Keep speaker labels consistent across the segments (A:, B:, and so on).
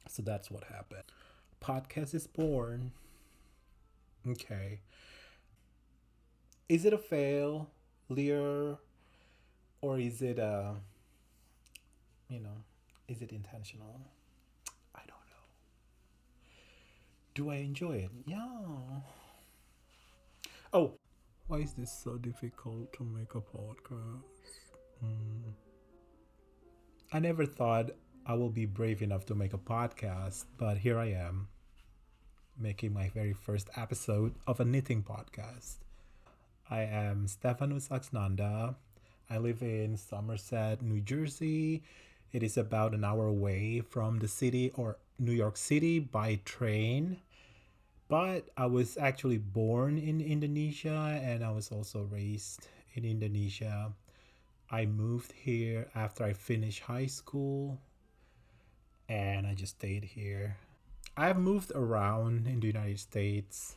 A: So that's what happened. Podcast is born. Okay. Is it a fail, Lear, or is it you know, is it intentional? I don't know. Do I enjoy it? Yeah. Oh, why is this so difficult to make a podcast? Hmm. I never thought I will be brave enough to make a podcast, but here I am, making my very first episode of a knitting podcast. I am Stefanus Axnanda. I live in Somerset, New Jersey. It is about an hour away from the city or New York City by train. But I was actually born in Indonesia and I was also raised in Indonesia. I moved here after I finished high school and I just stayed here. I've moved around in the United States,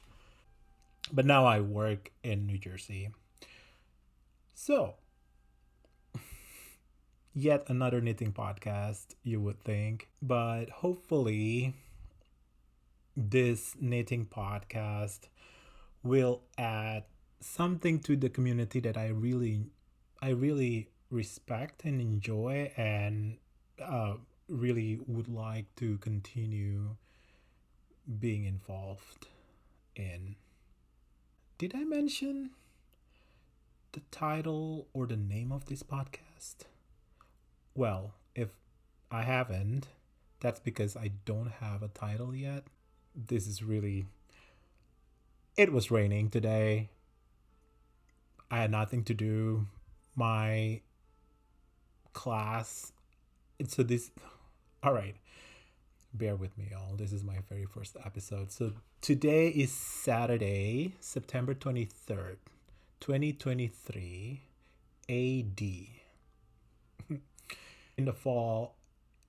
A: but now I work in New Jersey. So, yet another knitting podcast, you would think. But hopefully, this knitting podcast will add something to the community that I really respect and enjoy, and uh, really would like to continue being involved in. Did I mention the title or the name of this podcast? Well, if I haven't, that's because I don't have a title yet. This is really. It was raining today. I had nothing to do. My class. So this. All right. Bear with me, y'all. This is my very first episode. So today is Saturday, September 23rd, 2023 AD. In the fall,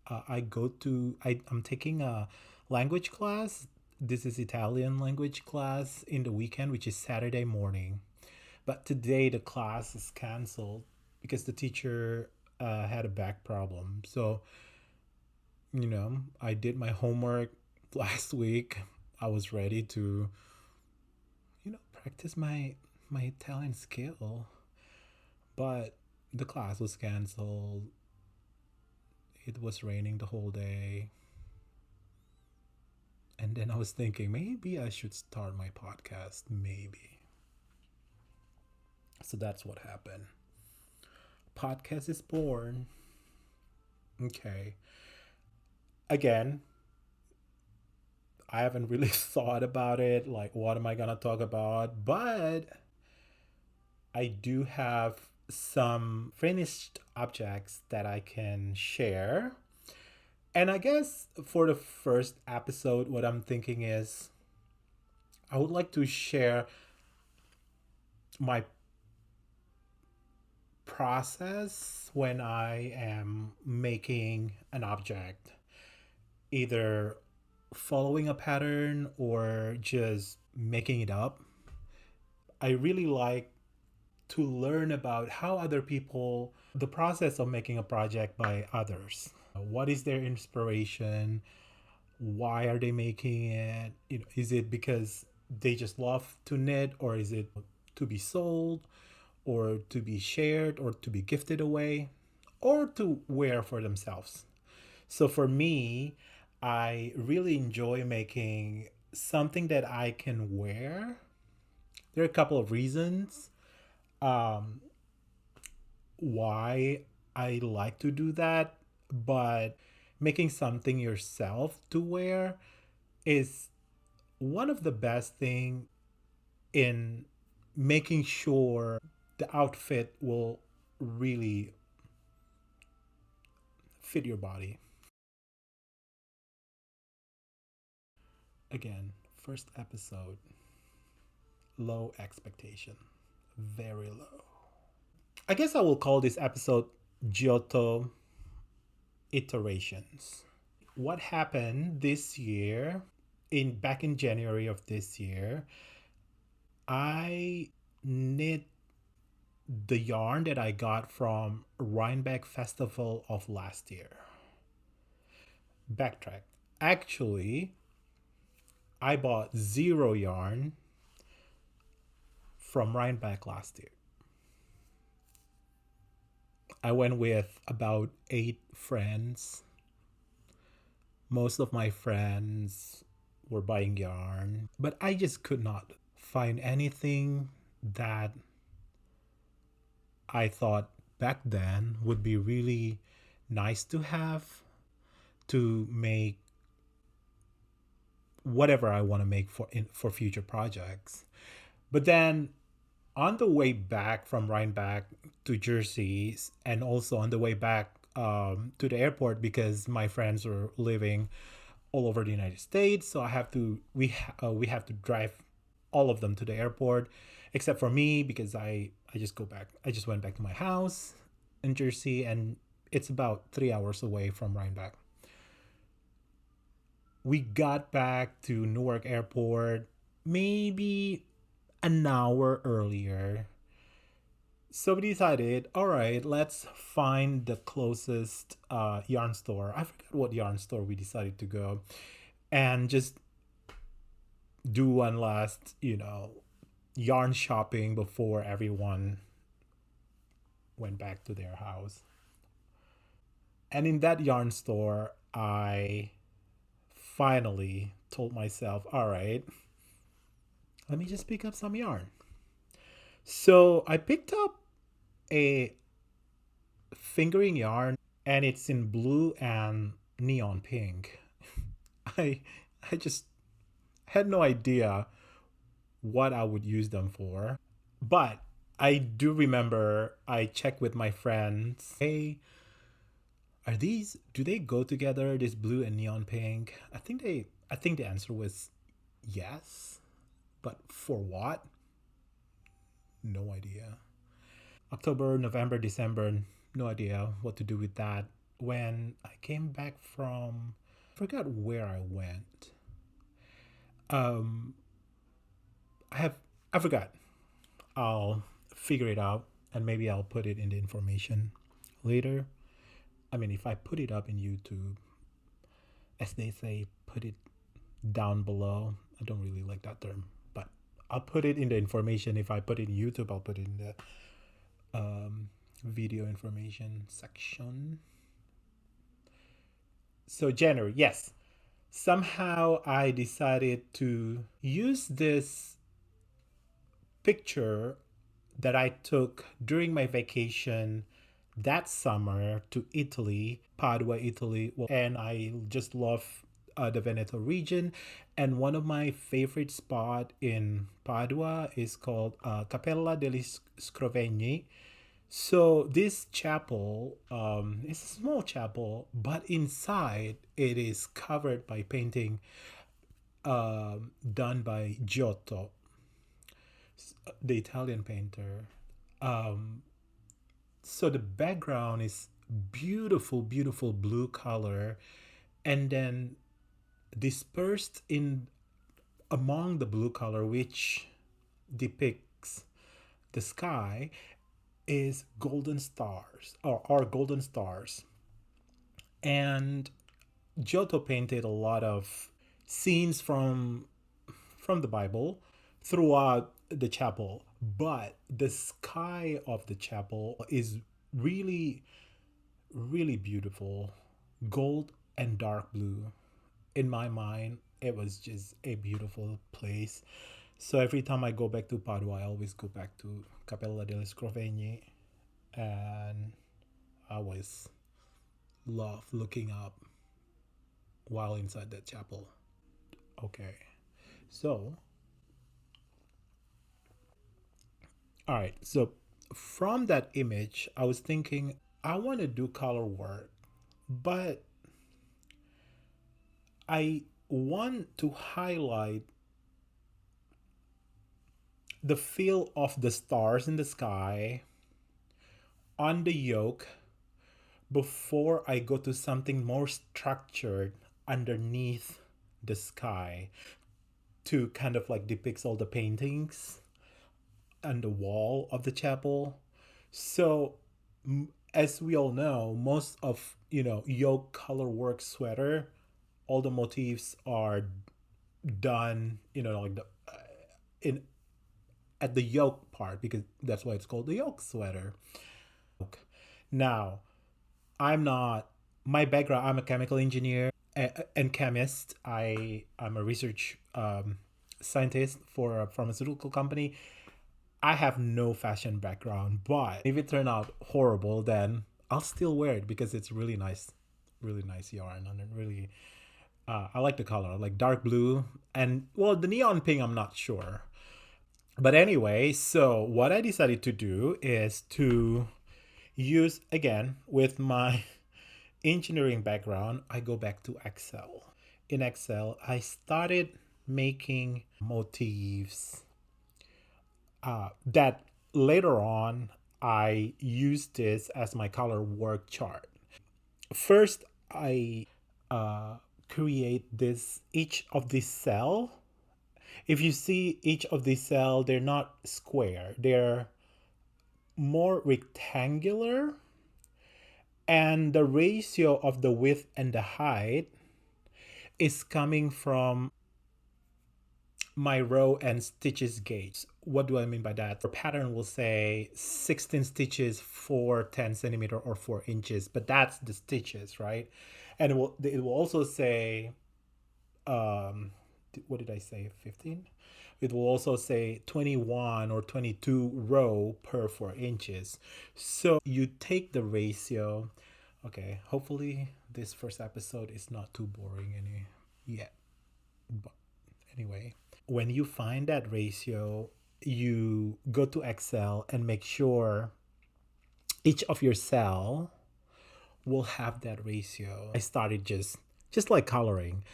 A: I'm taking a language class. This is Italian language class in the weekend, which is Saturday morning. But today the class is canceled because the teacher had a back problem. So, I did my homework last week. I was ready to, practice my Italian skill. But the class was canceled. It was raining the whole day. And then I was thinking maybe I should start my podcast. Maybe. So that's what happened. Podcast is born. Okay. Again, I haven't really thought about it. Like, what am I going to talk about? But I do have some finished objects that I can share. And I guess for the first episode, what I'm thinking is I would like to share my process when I am making an object, either following a pattern or just making it up. I really like to learn about how other people, the process of making a project by others. What is their inspiration? Why are they making it? Is it because they just love to knit, or is it to be sold, or to be shared, or to be gifted away, or to wear for themselves? So for me, I really enjoy making something that I can wear. There are a couple of reasons um, why I like to do that, but making something yourself to wear is one of the best thing in making sure the outfit will really fit your body. Again, first episode, low expectation, very low. I guess I will call this episode Giotto Iterations. What happened this year, in back in January of this year, I knit the yarn that I got from Rhinebeck Festival of last year. Backtrack. Actually, I bought zero yarn from Rhinebeck last year. I went with about 8 friends. Most of my friends were buying yarn, but I just could not find anything that I thought back then would be really nice to have to make whatever I want to make for future projects. But then on the way back from Rhinebeck to Jersey, and also on the way back to the airport, because my friends were living all over the United States, so we have to drive all of them to the airport, except for me because I just go back. I just went back to my house in Jersey, and it's about 3 hours away from Rhinebeck. We got back to Newark Airport maybe an hour earlier. So we decided, all right, let's find the closest yarn store. I forgot what yarn store we decided to go, and just do one last, yarn shopping before everyone went back to their house. And in that yarn store, I finally told myself, all right, let me just pick up some yarn. So I picked up a fingering yarn, and it's in blue and neon pink. I I just had no idea what I would use them for. But I do remember I checked with my friends. Hey, do they go together, this blue and neon pink? I think the answer was yes. But for what? No idea. October, November, December, no idea what to do with that. When I came back from, I forgot where I went. Um, I forgot. I'll figure it out, and maybe I'll put it in the information later. I mean, if I put it up in YouTube, as they say, put it down below. I don't really like that term, but I'll put it in the information. If I put it in YouTube, I'll put it in the video information section. So January, yes. Somehow I decided to use this picture that I took during my vacation that summer to Italy, Padua, Italy. And I just love the Veneto region. And one of my favorite spot in Padua is called Cappella degli Scrovegni. So this chapel is a small chapel, but inside it is covered by painting done by Giotto, the Italian painter. Um, so the background is beautiful, beautiful blue color, and then dispersed in among the blue color, which depicts the sky, is golden stars or golden stars. And Giotto painted a lot of scenes from the Bible throughout the chapel, but the sky of the chapel is really, really beautiful, gold and dark blue. In my mind, it was just a beautiful place. So every time I go back to Padua, I always go back to Cappella degli Scrovegni, and I always love looking up while inside that chapel. Okay, so all right, so from that image, I was thinking I want to do color work, but I want to highlight the feel of the stars in the sky on the yoke before I go to something more structured underneath the sky to kind of like depicts all the paintings on the wall of the chapel. So as we all know, most of yoke color work sweater all the motifs are done, like in at the yoke part, because that's why it's called the yoke sweater. Now, I'm not my background. I'm a chemical engineer and chemist. I'm a research scientist for a pharmaceutical company. I have no fashion background, but if it turned out horrible, then I'll still wear it because it's really nice yarn, and it really I like the color, like dark blue, and well, the neon pink I'm not sure. But anyway, so what I decided to do is to use, again, with my engineering background, I go back to Excel. In Excel, I started making motifs that later on I used this as my color work chart. First, I create this each of these cell. If you see each of these cell, they're not square, they're more rectangular, and the ratio of the width and the height is coming from my row and stitches gauge. What do I mean by that? The pattern will say 16 stitches for 10 centimeter or 4 inches, but that's the stitches, right? And it will also say, what did I say, 15? It will also say 21 or 22 row per 4 inches. So you take the ratio. Okay, hopefully this first episode is not too boring yet. But anyway, when you find that ratio, you go to Excel and make sure each of your cell will have that ratio. I started just like coloring.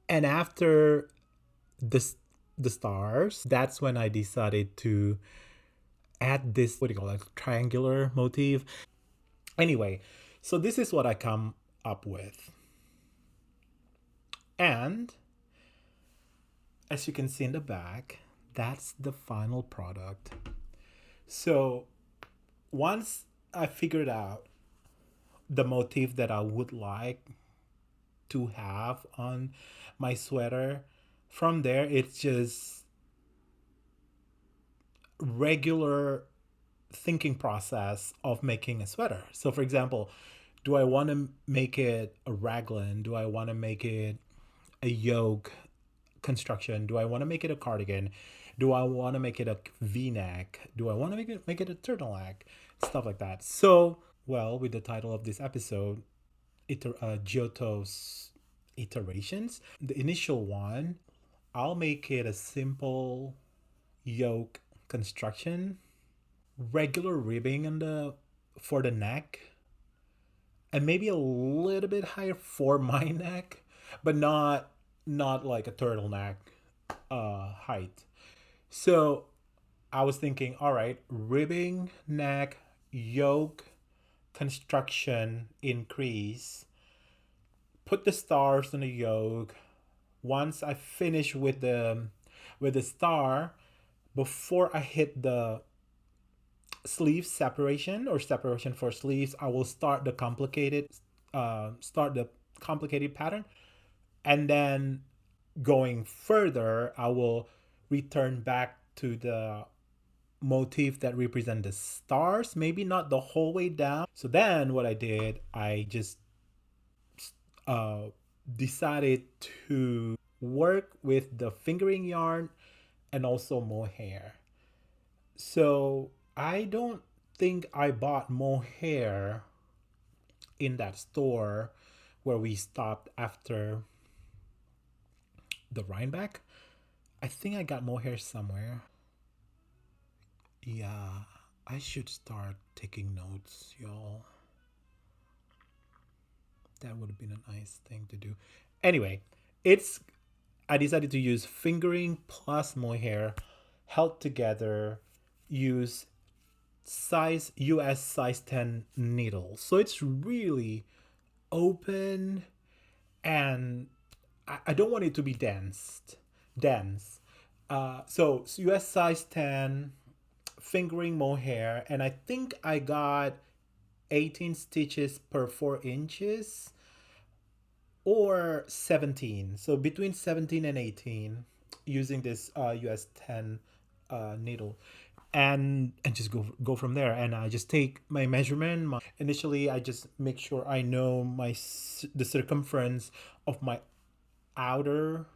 A: And after the stars, that's when I decided to add this, what do you call it, triangular motif. Anyway, so this is what I come up with. And as you can see in the back, that's the final product. So once I figured out the motif that I would like to have on my sweater, from there it's just regular thinking process of making a sweater. So for example, do I want to make it a raglan? Do I want to make it a yoke construction? Do I want to make it a cardigan? Do I want to make it a v-neck? Do I want to make it a turtleneck? Stuff like that. So, well, with the title of this episode, Giotto's Iterations, the initial one, I'll make it a simple yoke construction, regular ribbing for the neck, and maybe a little bit higher for my neck, but not like a turtleneck height. So I was thinking, all right, ribbing, neck, yoke, construction, increase, put the stars on the yoke. Once I finish with the star, before I hit the sleeve separation or separation for sleeves, I will start the complicated pattern, and then going further, I will return back to the motif that represent the stars, maybe not the whole way down. So then what I did, I just decided to work with the fingering yarn and also mohair. So I don't think I bought mohair in that store where we stopped after the Rhinebeck. I think I got mohair somewhere. Yeah, I should start taking notes, y'all. That would have been a nice thing to do. Anyway, I decided to use fingering plus mohair held together, use US size 10 needles. So it's really open, and I don't want it to be dense. So US size 10 fingering mohair, and I think I got 18 stitches per 4 inches. or 17. So between 17 and 18, using this US 10 needle, and just go from there. And I just take my measurement. Initially, I just make sure I know the circumference of my outer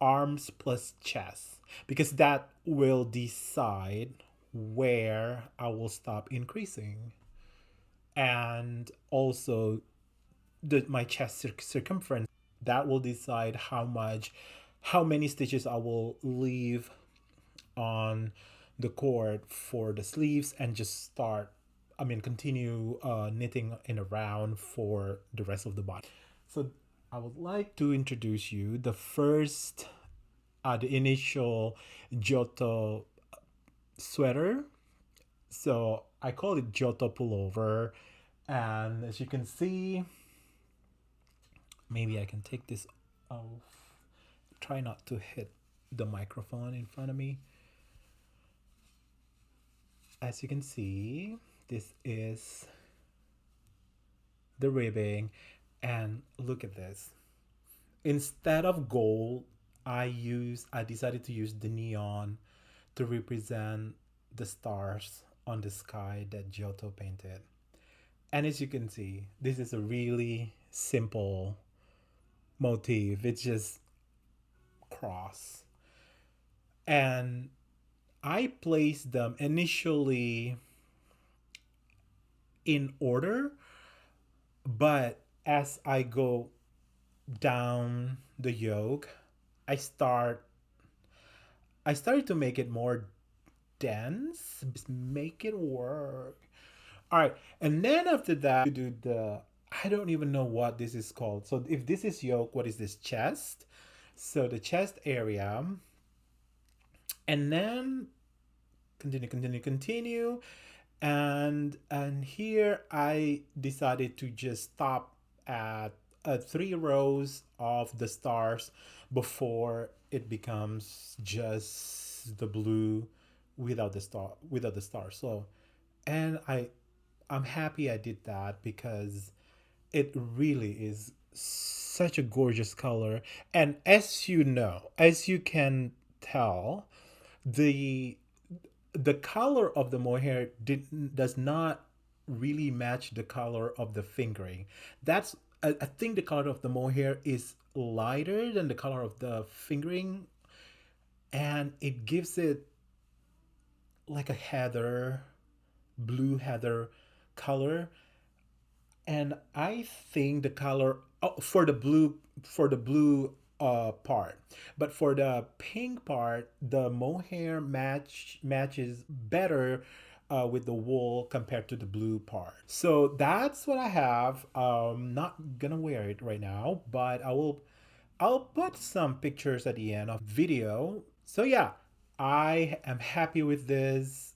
A: arms plus chest, because that will decide where I will stop increasing. And also my chest circumference, that will decide how many stitches I will leave on the cord for the sleeves, and just continue knitting in a round for the rest of the body. So I would like to introduce you the initial Giotto sweater. So I call it Giotto Pullover. And as you can see, maybe I can take this off. Try not to hit the microphone in front of me. As you can see, this is the ribbing, and look at this. Instead of gold, I decided to use the neon to represent the stars on the sky that Giotto painted. And as you can see, this is a really simple motif. It's just cross. And I placed them initially in order, but as I go down the yoke, I started to make it more dense, make it work. All right, and then after that, you do I don't even know what this is called. So if this is yoke, what is this? Chest. So the chest area, and then continue, and here I decided to just stop at 3 rows of the stars before it becomes just the blue without the star. So, and I'm happy I did that, because it really is such a gorgeous color. And as you can tell, the color of the mohair does not really match the color of the fingering. I think the color of the mohair is lighter than the color of the fingering, and it gives it like a blue heather color. And I think the color, for the blue part, but for the pink part, the mohair matches better with the wool compared to the blue part. So that's what I have. Not gonna wear it right now, but I'll put some pictures at the end of video. So yeah, I am happy with this.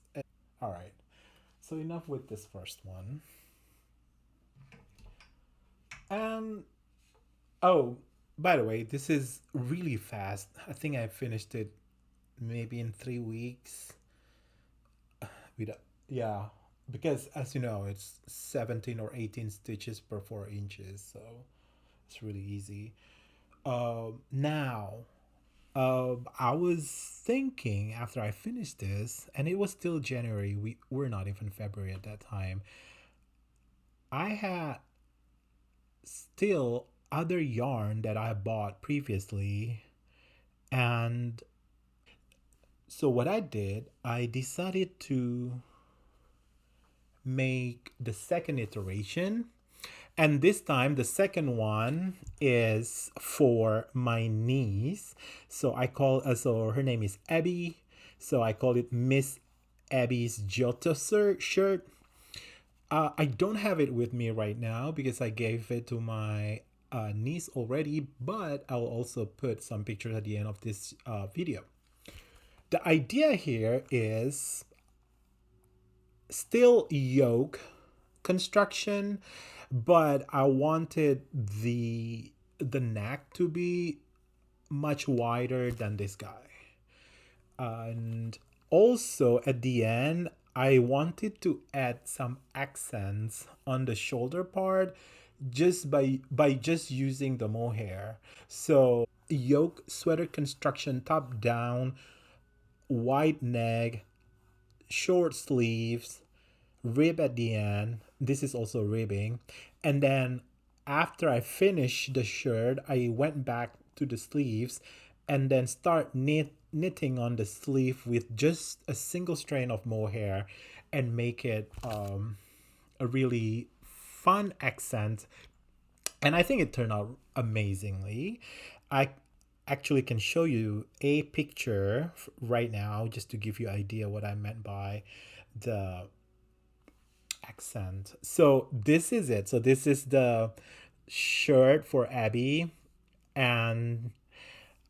A: All right, so enough with this first one. Um. Oh, by the way, this is really fast. I think I finished it maybe in 3 weeks. With yeah, because as you know, it's 17 or 18 stitches per 4 inches, so it's really easy. Now, I was thinking after I finished this, and it was still January. We're not even February at that time. I had still other yarn that I bought previously, and so what I did, I decided to make the second iteration, and this time the second one is for my niece. So so her name is Abby, so I call it Miss Abby's Giotto shirt. I don't have it with me right now because I gave it to my niece already, but I'll also put some pictures at the end of this video. The idea here is still yoke construction, but I wanted the neck to be much wider than this guy. And also at the end, I wanted to add some accents on the shoulder part, just by just using the mohair. So yoke sweater construction, top down, wide neck, short sleeves, rib at the end. This is also ribbing. And then after I finished the shirt, I went back to the sleeves and then start knitting on the sleeve with just a single strand of mohair and make it a really fun accent. And I think it turned out amazingly. I actually can show you a picture right now just to give you idea what I meant by the accent. So this is it. So this is the shirt for Abby, and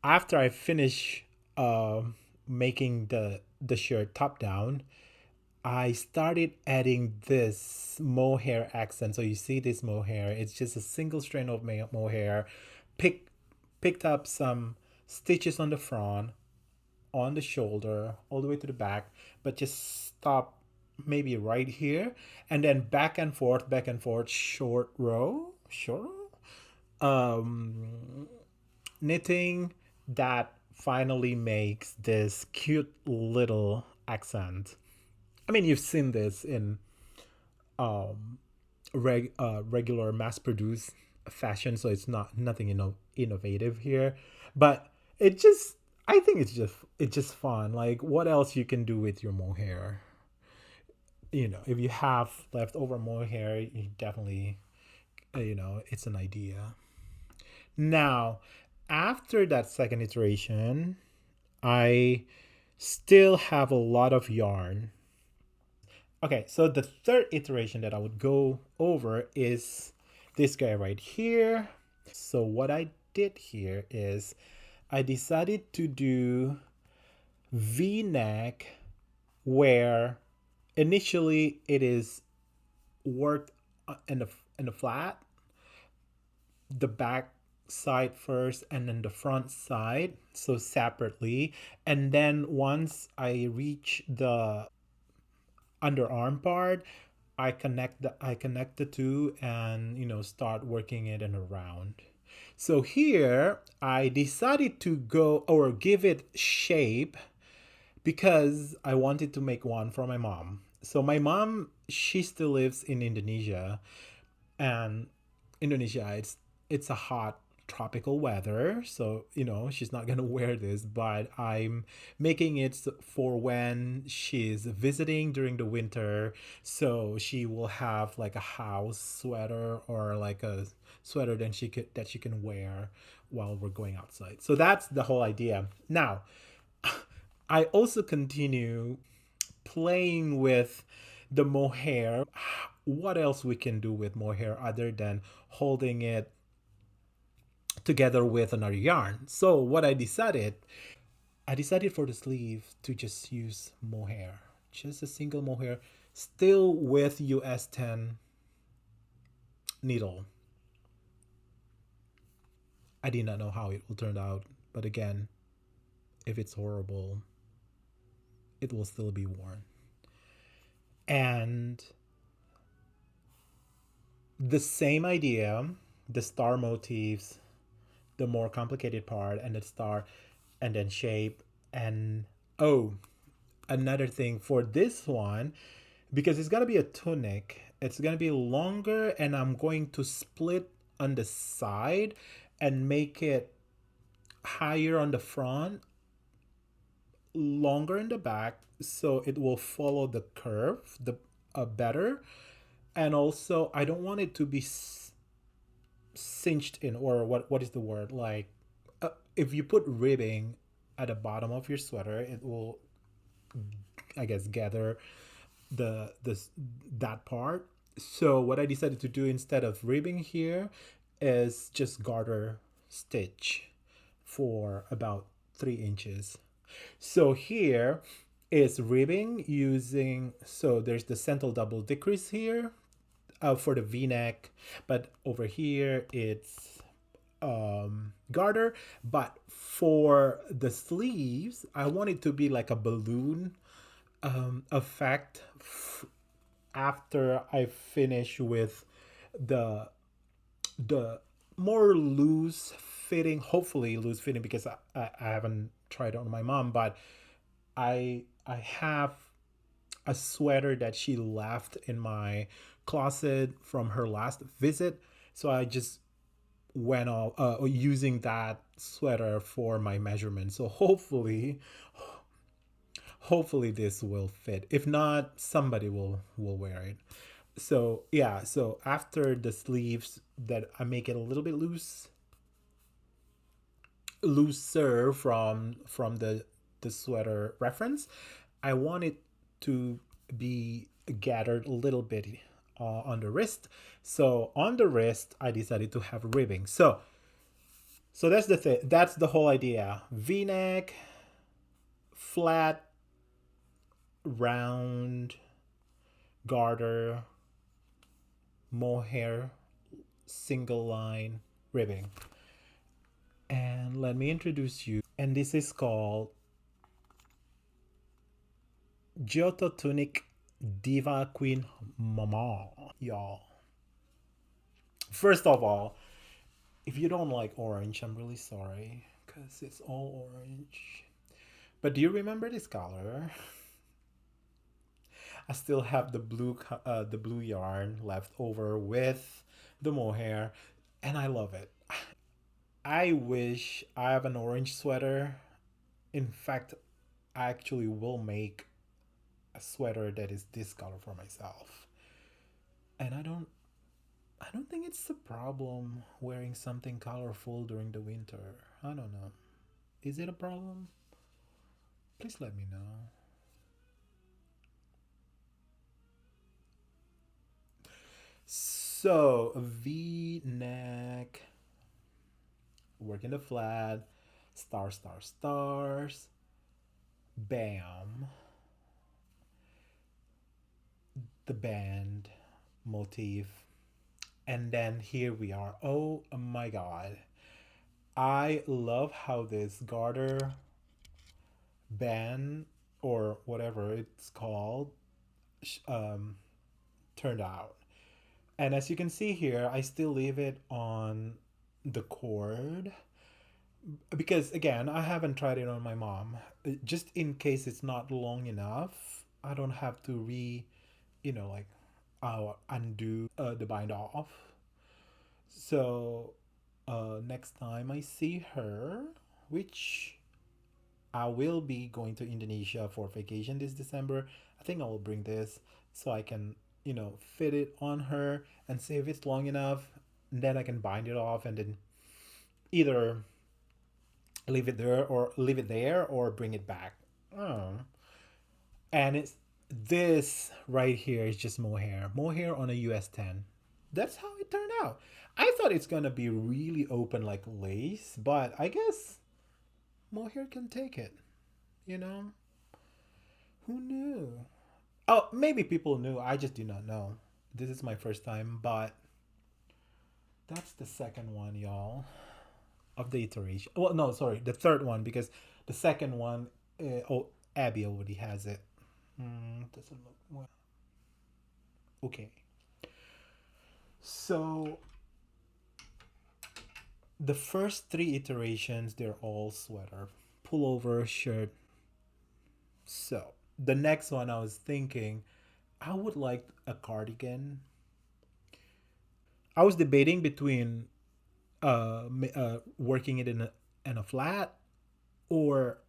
A: after I finish making the shirt top down, I started adding this mohair accent. So you see this mohair, it's just a single strand of mohair. Pick, picked up some stitches on the front, on the shoulder, all the way to the back, but just stop maybe right here. And then back and forth, short row. Knitting that finally makes this cute little accent. I mean, you've seen this in regular mass-produced fashion, so it's not nothing innovative here. But it just, I think it's just fun. Like, what else you can do with your mohair? If you have leftover mohair, you definitely, it's an idea. Now, after that second iteration, I still have a lot of yarn. Okay, so the third iteration that I would go over is this guy right here. So what I did here is I decided to do V-neck where initially it is worked in the flat, the back side first and then the front side, so separately. And then once I reach the underarm part, I connect the two and start working it in a round. So here I decided to go or give it shape because I wanted to make one for my mom. So my mom, she still lives in Indonesia, and Indonesia, it's a hot tropical weather, so she's not gonna wear this, but I'm making it for when she's visiting during the winter, so she will have like a house sweater or like a sweater that she can wear while we're going outside. So that's the whole idea. Now, I also continue playing with the mohair. What else we can do with mohair other than holding it together with another yarn? So what I decided for the sleeve to just use mohair, just a single mohair, still with US 10 needle. I did not know how it will turn out, but again, if it's horrible, it will still be worn. And the same idea, the star motifs, the more complicated part, and the star, and then shape. And oh, another thing for this one, because it's gonna be a tunic, it's gonna be longer, and I'm going to split on the side and make it higher on the front, longer in the back, so it will follow the curve the better. And also, I don't want it to be cinched in, or what is the word, like if you put ribbing at the bottom of your sweater, it will, I guess, gather that part. So what I decided to do instead of ribbing here is just garter stitch for about 3 inches. So here is ribbing using, so there's the central double decrease here for the v-neck, but over here it's garter. But for the sleeves, I want it to be like a balloon effect after I finish with the the more loose fitting, hopefully loose fitting, because I haven't tried it on my mom, but I have a sweater that she left in my closet from her last visit. So I just went off using that sweater for my measurement. So hopefully this will fit. If not, somebody will wear it. So yeah, so after the sleeves that I make it a little bit looser from the sweater reference, I want it to be gathered a little bit on the wrist. So on the wrist, I decided to have ribbing. So that's the thing. That's the whole idea. V-neck, flat, round, garter, mohair, single line, ribbing. And let me introduce you. And this is called Giotto Tunic Diva Queen Mawma, y'all. First of all, if you don't like orange, I'm really sorry because it's all orange. But do you remember this color? I still have the blue yarn left over with the mohair, and I love it. I wish I have an orange sweater. In fact, I actually will make a sweater that is this color for myself. And I don't think it's a problem wearing something colorful during the winter. I don't know. Is it a problem? Please let me know. So, a V neck, working the flat, stars, bam, the band motif, and then here we are. Oh my god. I love how this garter band or whatever it's called um, turned out. And as you can see here, I still leave it on the cord because again, I haven't tried it on my mom. Just in case it's not long enough, I don't have to like undo the bind off. So next time I see her, which I will be going to Indonesia for vacation this December, I think I will bring this so I can, fit it on her and see if it's long enough. And then I can bind it off and then either leave it there or bring it back. Oh. And it's this right here is just mohair on a US 10. That's how it turned out. I thought it's gonna be really open like lace, but I guess mohair can take it. You know, who knew? Oh, maybe people knew. I just do not know. This is my first time, but that's the second one, y'all, of the iteration. Well, no, sorry, the third one because the second one, Abby already has it. Doesn't look well. Okay. So the first three iterations, they're all sweater, pullover, shirt. So the next one, I was thinking, I would like a cardigan. I was debating between working it in a flat or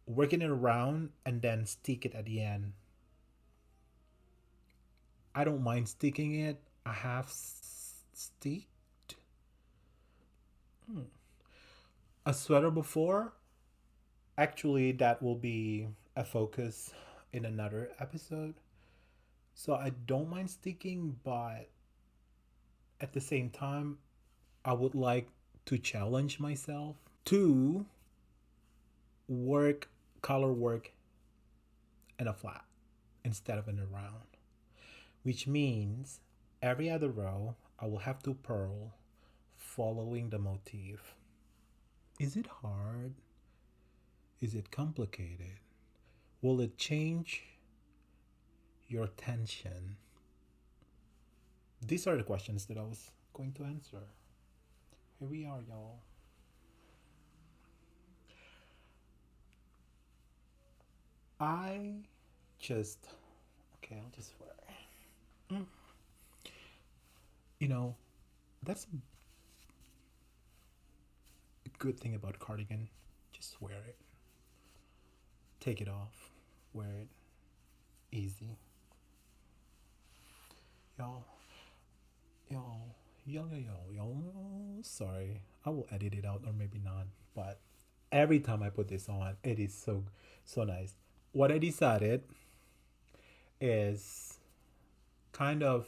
A: working it around and then stick it at the end. I don't mind sticking it. I have sticked a sweater before. Actually, that will be a focus in another episode. So I don't mind sticking, but at the same time, I would like to challenge myself to work color work in a flat instead of in a round, which means every other row I will have to purl following the motif. Is it hard? Is it complicated? Will it change your tension? These are the questions that I was going to answer. Here we are, y'all. I just, okay, I'll just wear it. You know, that's a good thing about cardigan. Just wear it. Take it off. Wear it. Easy. Y'all, y'all. Sorry, I will edit it out or maybe not. But every time I put this on, it is so nice. What I decided is kind of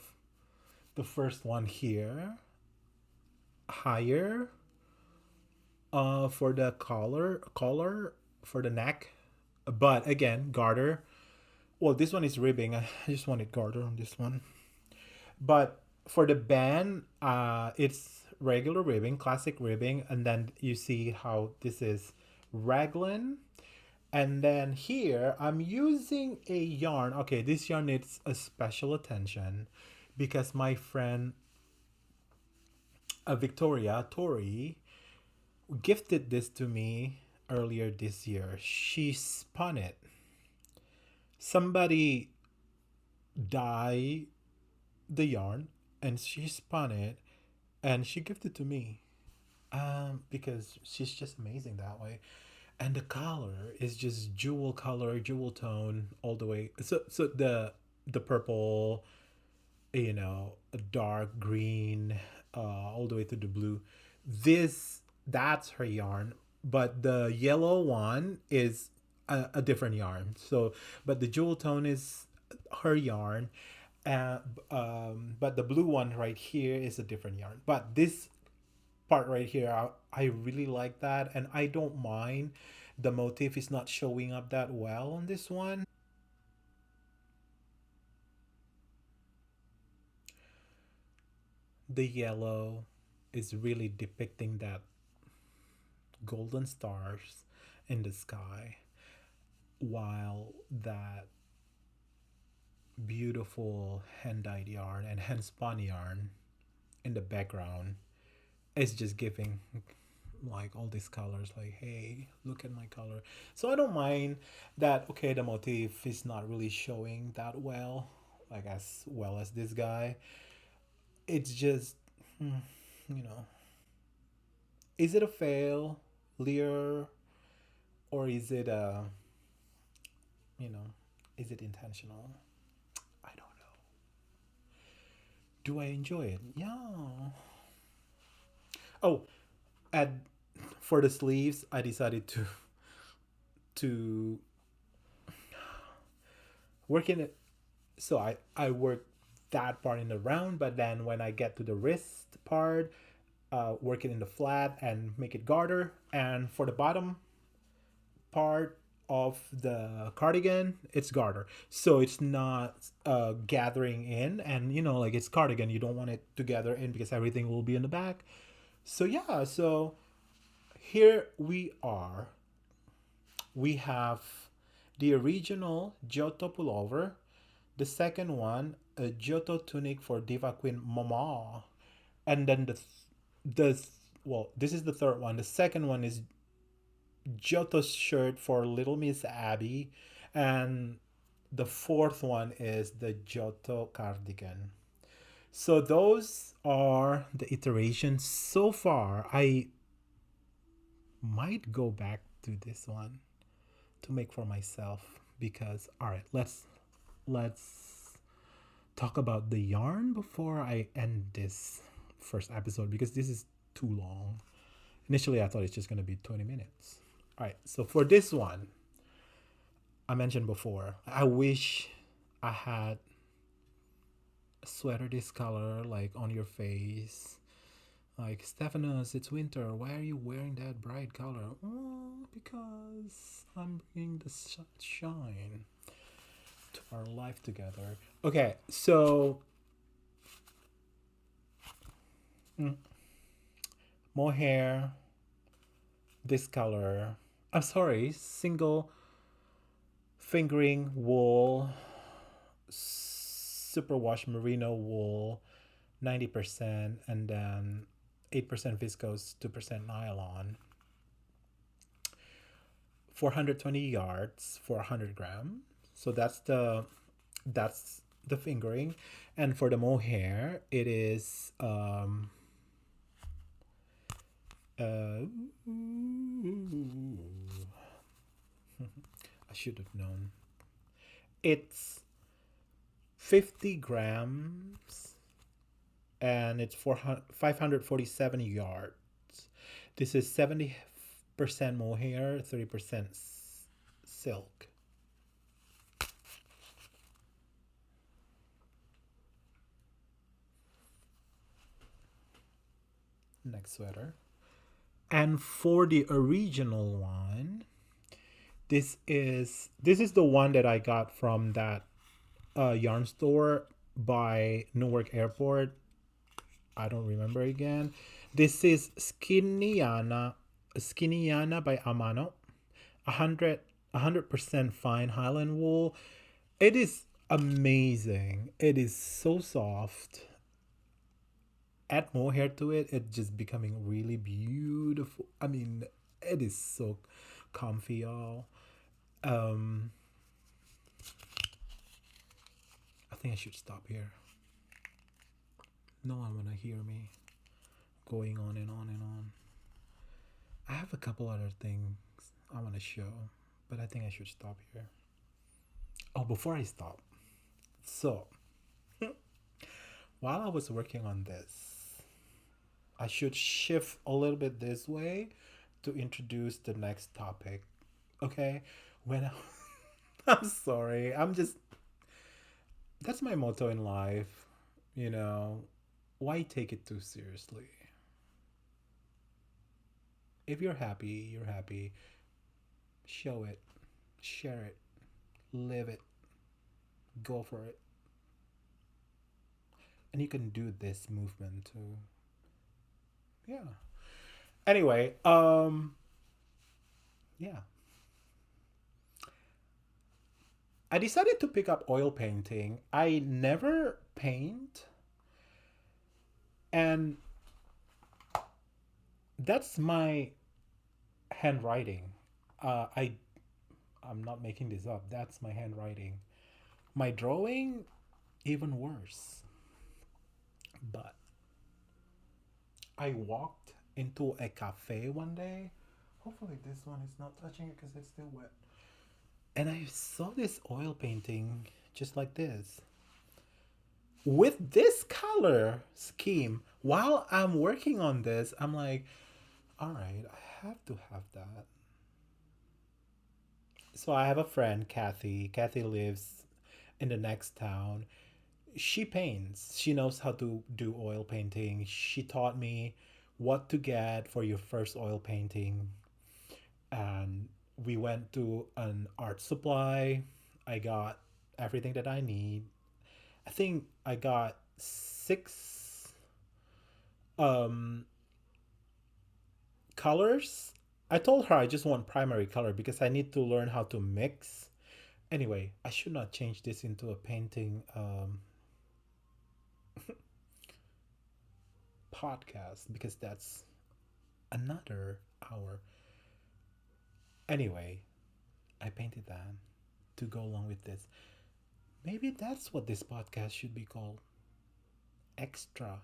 A: the first one here, higher, for the collar for the neck, but again garter. Well, this one is ribbing. I just wanted garter on this one. But for the band, it's regular ribbing, classic ribbing, and then you see how this is raglan. And then here I'm using a yarn. Okay, this yarn needs a special attention because my friend Victoria Tori gifted this to me earlier this year. She spun it. Somebody dyed the yarn and she spun it and she gifted to me, because she's just amazing that way. And the color is just jewel color, jewel tone all the way. So the purple, a dark green, all the way to the blue. That's her yarn, but the yellow one is a different yarn. So, but the jewel tone is her yarn, uh, but the blue one right here is a different yarn. But this part right here, I really like that, and I don't mind the motif is not showing up that well on this one. The yellow is really depicting that golden stars in the sky, while that beautiful hand dyed yarn and hand spun yarn in the background is just giving like all these colors, like, hey, look at my color. So I don't mind that. Okay, the motif is not really showing that well, like as well as this guy. It's just, you know, is it a fail, Lear, or is it you know, is it intentional? I don't know. Do I enjoy it? Yeah. Oh, and for the sleeves, I decided to work in it. So I work that part in the round, but then when I get to the wrist part, work it in the flat and make it garter. And for the bottom part of the cardigan, it's garter, so it's not gathering in. And like it's cardigan, you don't want it to gather in because everything will be in the back. So yeah, so here we are. We have the original Giotto Pullover, the second one a Giotto tunic for Diva Queen Mawma, and then the well, this is the third one. The second one is Giotto Shirt for Little Miss Abby, and the fourth one is the Giotto Cardigan. So those are the iterations so far. I might go back to this one to make for myself because, all right, let's talk about the yarn before I end this first episode because this is too long. Initially, I thought it's just going to be 20 minutes. All right, so for this one, I mentioned before, I wish I had a sweater this color, like on your face. Like, Stephanos, it's winter. Why are you wearing that bright color? Oh, because I'm bringing the sunshine to our life together. Okay, so mohair, this color. I'm sorry, single fingering wool, superwash merino wool, 90%, and then 8% viscose, 2% nylon. 420 yards for 100 grams. So that's the fingering. And for the mohair, it is I should have known. It's 50 grams and it's 547 yards. This is 70% mohair, 30% silk. Next sweater. And for the original one, this is the one that I got from that yarn store by Newark Airport. I don't remember again. This is Skinnyanna by Amano. 100% fine Highland wool. It is amazing. It is so soft. Add mohair to it, it's just becoming really beautiful. I mean, it is so comfy, y'all. I think I should stop here. No one wanna hear me going on and on and on. I have a couple other things I want to show, but I think I should stop here. Oh, before I stop, so while I was working on this, I should shift a little bit this way to introduce the next topic. Okay? I'm sorry. That's my motto in life. You know, why take it too seriously? If you're happy, you're happy. Show it, share it, live it, go for it. And you can do this movement too. Yeah. Anyway, yeah. I decided to pick up oil painting. I never paint, and that's my handwriting. I'm not making this up. That's my handwriting. My drawing, even worse. But I walked into a cafe one day. Hopefully this one is not touching it because it's still wet. And I saw this oil painting just like this. With this color scheme, while I'm working on this, I'm like, all right, I have to have that. So I have a friend, Kathy. Kathy lives in the next town. She paints. She knows how to do oil painting. She taught me what to get for your first oil painting. And we went to an art supply. I got everything that I need. I think I got 6 um colors. I told her I just want primary color because I need to learn how to mix. Anyway, I should not change this into a painting podcast because that's another hour. Anyway, I painted that to go along with this. Maybe that's what this podcast should be called. Extra.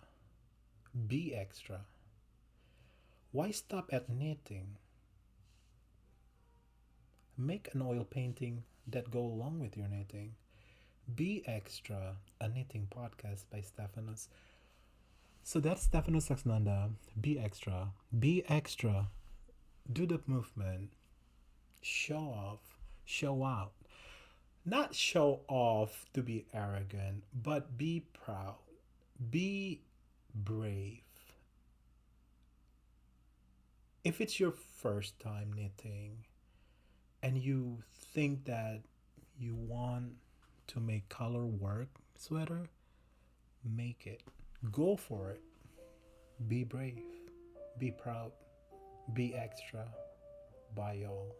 A: Be extra. Why stop at knitting? Make an oil painting that go along with your knitting. Be extra, a knitting podcast by Stephanos. So that's Stephanos Saxnanda. Be extra. Be extra. Do the movement. Show off. Show out. Not show off to be arrogant, but be proud. Be brave. If it's your first time knitting and you think that you want to make color work sweater, make it. Go for it. Be brave. Be proud. Be extra. Bye, y'all.